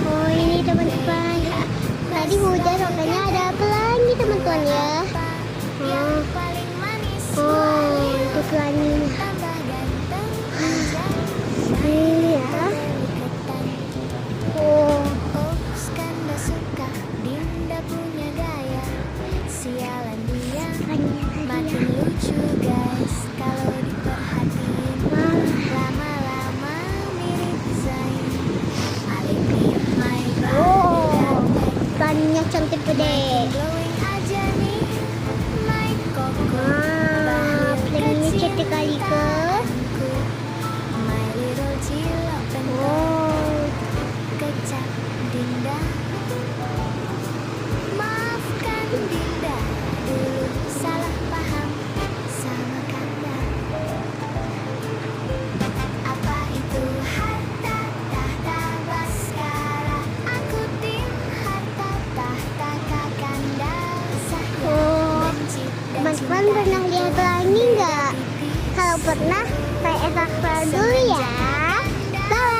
Oh ini teman-teman, tadi hujan makanya ada pelangi teman-teman ya. Oh itu pelanginya. Ini ya. Oh Sialan dia makin lucu guys kalau diperhatiin. Lama-lama mirip Zain. Alipir my pelanginya cantik gede. glowing aja nih my koko. Pelanginya cantik kali ke. My little cilok kecap Dinda. Maafkan Dinda dulu salah paham sama kanda. Apa itu harta tahta Baskara? Aku tim harta tahta kakanda. Oh teman-teman pernah lihat pelangi nggak? Kalau pernah, saya subscribe dulu ya. Bye.